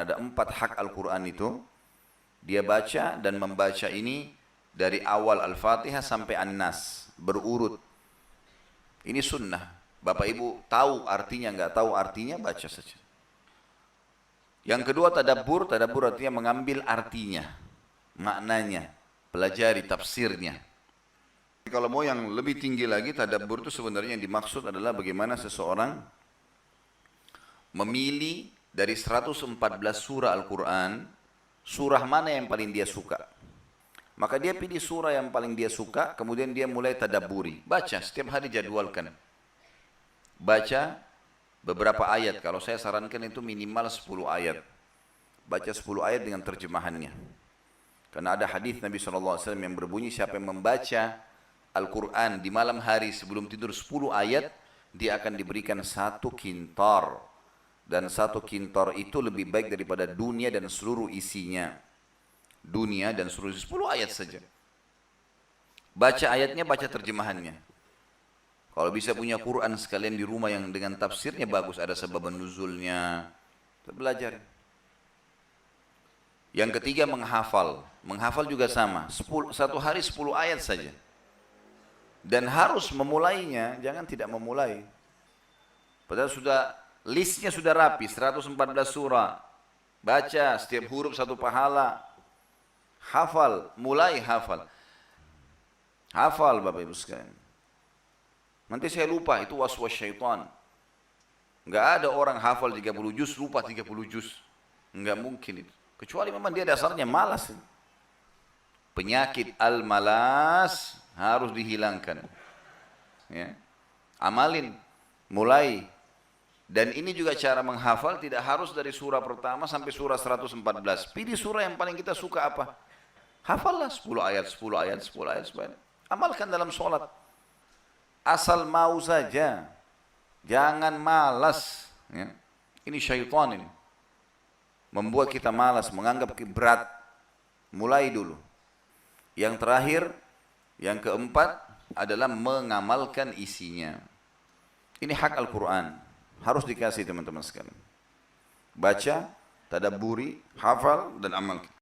Ada 4 hak Al-Quran itu, dia baca dan membaca ini dari awal Al-Fatihah sampai An-Nas, berurut. Ini sunnah. Bapak Ibu tahu artinya, nggak tahu artinya, baca saja. Yang kedua tadabbur, tadabbur artinya mengambil artinya, maknanya, pelajari tafsirnya. Kalau mau yang lebih tinggi lagi, tadabbur itu sebenarnya yang dimaksud adalah bagaimana seseorang memilih dari 114 surah Al-Quran, surah mana yang paling dia suka. Maka dia pilih surah yang paling dia suka, kemudian dia mulai tadabburi. Baca, setiap hari jadwalkan. Baca beberapa ayat, kalau saya sarankan itu minimal 10 ayat. Baca 10 ayat dengan terjemahannya. Karena ada hadis Nabi SAW yang berbunyi, siapa yang membaca Al-Quran di malam hari sebelum tidur 10 ayat, dia akan diberikan 1 kintar. Dan 1 kintar itu lebih baik daripada dunia dan seluruh isinya. Dunia dan seluruh 10 ayat saja. Baca ayatnya, baca terjemahannya. Kalau bisa punya Quran sekalian di rumah yang dengan tafsirnya bagus, ada sebab nuzulnya, belajar. Yang ketiga menghafal. Menghafal juga sama, 1 hari 10 ayat saja. Dan harus memulainya, jangan tidak memulai. Padahal listnya sudah rapi, 114 surah. Baca, setiap huruf 1 pahala. Hafal, mulai hafal. Hafal Bapak Ibu sekalian. Nanti saya lupa, itu waswas syaitan. Enggak ada orang hafal 30 juz, lupa 30 juz. Enggak mungkin itu. Kecuali memang dia dasarnya malas. Penyakit al-malas harus dihilangkan. Ya. Amalin, mulai. Dan ini juga cara menghafal, tidak harus dari surah pertama sampai surah 114. Pilih surah yang paling kita suka apa? Hafallah 10 ayat, 10 ayat, 10 ayat, 10 ayat. Amalkan dalam sholat. Asal mau saja. Jangan malas. Ya. Ini syaitan ini. Membuat kita malas, menganggap berat. Mulai dulu. Yang terakhir, yang keempat adalah mengamalkan isinya. Ini hak Al-Quran. Harus dikasih teman-teman sekalian. Baca, tadabburi, hafal, dan amalkan.